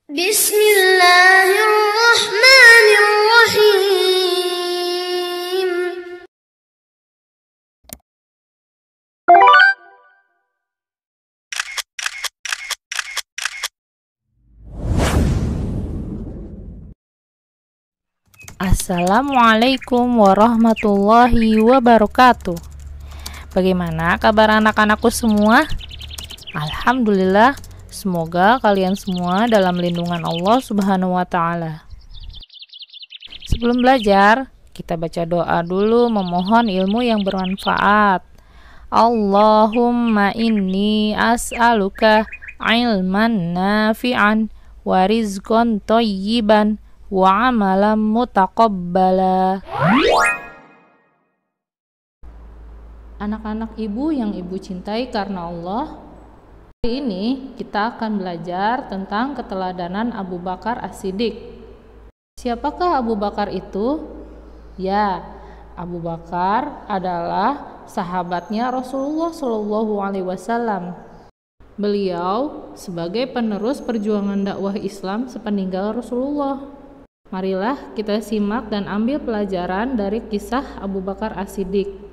Bismillahirrahmanirrahim. Assalamualaikum warahmatullahi wabarakatuh. Bagaimana kabar anak-anakku semua? Alhamdulillah, semoga kalian semua dalam lindungan Allah Subhanahu wa Ta'ala. Sebelum belajar, kita baca doa dulu memohon ilmu yang bermanfaat. Allahumma inni as'aluka ilman nafi'an wa rizqan thayyiban wa amalan mutaqabbala. Anak-anak ibu yang ibu cintai karena Allah, hari ini kita akan belajar tentang keteladanan Abu Bakar As-Siddiq. Siapakah Abu Bakar itu? Ya, Abu Bakar adalah sahabatnya Rasulullah SAW. Beliau sebagai penerus perjuangan dakwah Islam sepeninggal Rasulullah. Marilah kita simak dan ambil pelajaran dari kisah Abu Bakar As-Siddiq.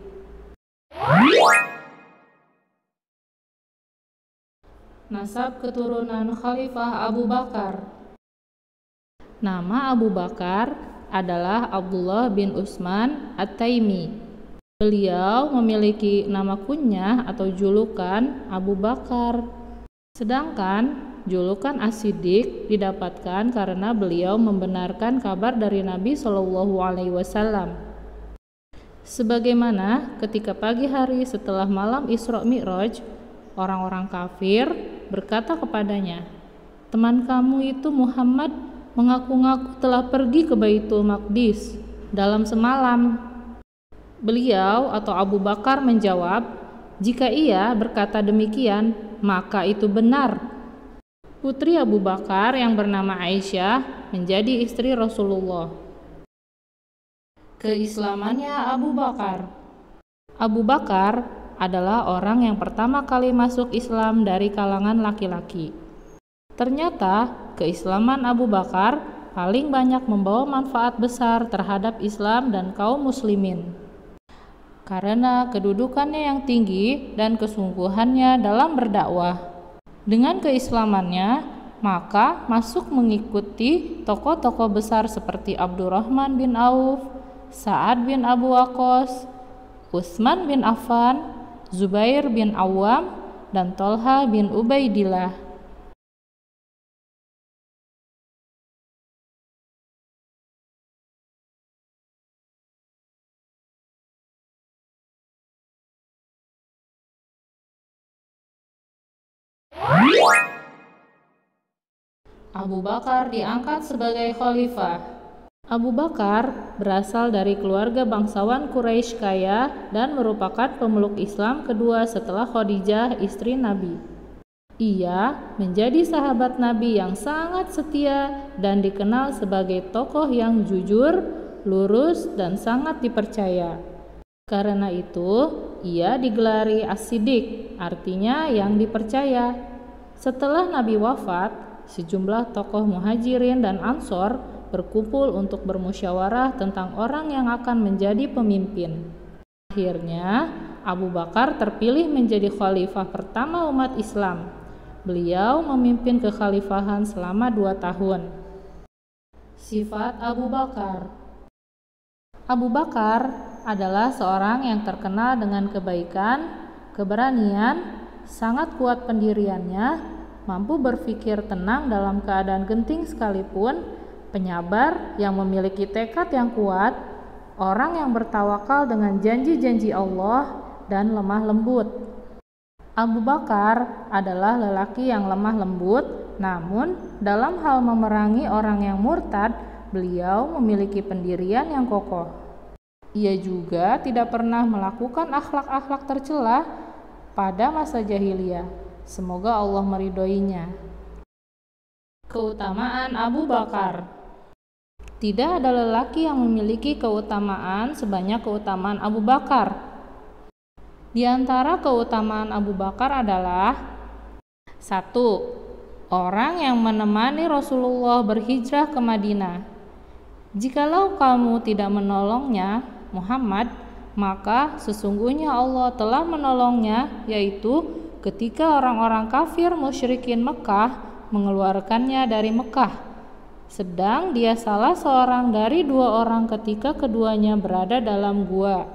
Nasab keturunan Khalifah Abu Bakar. Nama Abu Bakar adalah Abdullah bin Utsman At-Taimi. Beliau memiliki nama kunyah atau julukan Abu Bakar. Sedangkan julukan As-Siddiq didapatkan karena beliau membenarkan kabar dari Nabi SAW. Sebagaimana ketika pagi hari setelah malam Isra Mi'raj, orang-orang kafir berkata kepadanya, "Teman kamu itu Muhammad mengaku-ngaku telah pergi ke Baitul Maqdis dalam semalam." Beliau atau Abu Bakar menjawab, "Jika ia berkata demikian, maka itu benar." Putri Abu Bakar yang bernama Aisyah menjadi istri Rasulullah. Keislamannya Abu Bakar. Abu Bakar adalah orang yang pertama kali masuk Islam dari kalangan laki-laki. Ternyata keislaman Abu Bakar paling banyak membawa manfaat besar terhadap Islam dan kaum muslimin. Karena kedudukannya yang tinggi dan kesungguhannya dalam berdakwah. Dengan keislamannya, maka masuk mengikuti tokoh-tokoh besar seperti Abdurrahman bin Auf, Sa'ad bin Abu Waqqas, Utsman bin Affan, Zubair bin Awam, dan Tolha bin Ubaidillah. Abu Bakar diangkat sebagai khalifah. Abu Bakar berasal dari keluarga bangsawan Quraisy kaya dan merupakan pemeluk Islam kedua setelah Khadijah, istri Nabi. Ia menjadi sahabat Nabi yang sangat setia dan dikenal sebagai tokoh yang jujur, lurus, dan sangat dipercaya. Karena itu, ia digelari As-Siddiq, artinya yang dipercaya. Setelah Nabi wafat, sejumlah tokoh Muhajirin dan Ansor berkumpul untuk bermusyawarah tentang orang yang akan menjadi pemimpin. Akhirnya, Abu Bakar terpilih menjadi khalifah pertama umat Islam. Beliau memimpin kekhalifahan selama 2 tahun. Sifat Abu Bakar. Abu Bakar adalah seorang yang terkenal dengan kebaikan, keberanian, sangat kuat pendiriannya, mampu berpikir tenang dalam keadaan genting sekalipun, penyabar yang memiliki tekad yang kuat, orang yang bertawakal dengan janji-janji Allah, dan lemah lembut. Abu Bakar adalah lelaki yang lemah lembut, namun dalam hal memerangi orang yang murtad, beliau memiliki pendirian yang kokoh. Ia juga tidak pernah melakukan akhlak-akhlak tercela pada masa jahiliyah. Semoga Allah meridhoinya. Keutamaan Abu Bakar. Tidak ada lelaki yang memiliki keutamaan sebanyak keutamaan Abu Bakar. Di antara keutamaan Abu Bakar adalah 1. orang yang menemani Rasulullah berhijrah ke Madinah. Jikalau kamu tidak menolongnya, Muhammad, maka sesungguhnya Allah telah menolongnya, yaitu ketika orang-orang kafir musyrikin Mekah mengeluarkannya dari Mekah, sedang dia salah seorang dari 2 orang ketika keduanya berada dalam gua.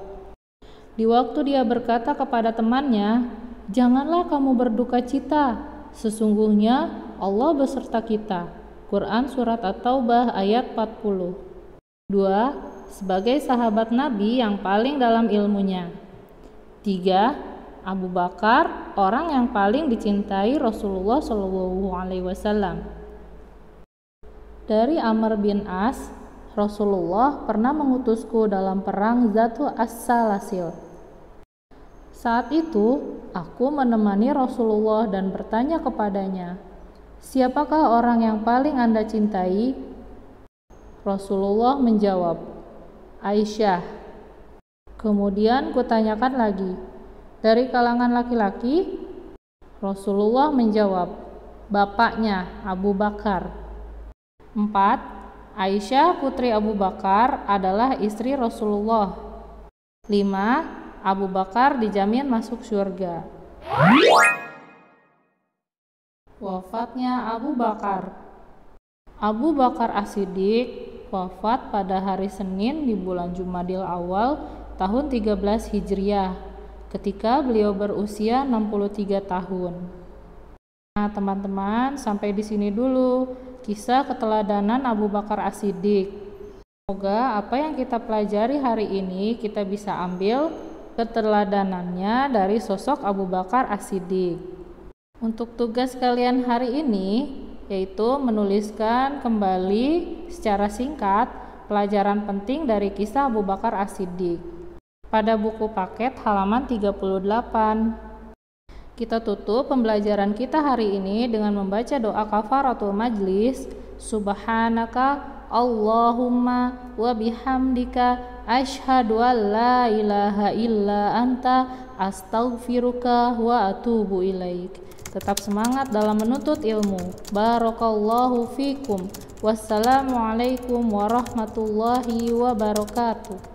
Di waktu dia berkata kepada temannya, "Janganlah kamu berduka cita, sesungguhnya Allah beserta kita." Quran Surat At-Taubah ayat 40. 2. Sebagai sahabat Nabi yang paling dalam ilmunya. 3. Abu Bakar, orang yang paling dicintai Rasulullah SAW. Dari Amr bin As, Rasulullah pernah mengutusku dalam perang Zatu As-Salasil. Saat itu, aku menemani Rasulullah dan bertanya kepadanya, "Siapakah orang yang paling Anda cintai?" Rasulullah menjawab, "Aisyah." Kemudian kutanyakan lagi, "Dari kalangan laki-laki?" Rasulullah menjawab, "Bapaknya, Abu Bakar." 4. Aisyah putri Abu Bakar adalah istri Rasulullah. 5. Abu Bakar dijamin masuk surga. Wafatnya Abu Bakar. Abu Bakar As-Siddiq wafat pada hari Senin di bulan Jumadil Awal tahun 13 Hijriah ketika beliau berusia 63 tahun. Nah, teman-teman, sampai di sini dulu kisah keteladanan Abu Bakar As-Siddiq. Semoga apa yang kita pelajari hari ini kita bisa ambil keteladanannya dari sosok Abu Bakar As-Siddiq. Untuk tugas kalian hari ini yaitu menuliskan kembali secara singkat pelajaran penting dari kisah Abu Bakar As-Siddiq pada buku paket halaman 38. Kita tutup pembelajaran kita hari ini dengan membaca doa kafaratul majlis. Subhanaka Allahumma wa bihamdika asyhadu an la ilaha illa anta astaghfiruka wa atubu ilaik. Tetap semangat dalam menuntut ilmu. Barakallahu fikum. Wassalamualaikum warahmatullahi wabarakatuh.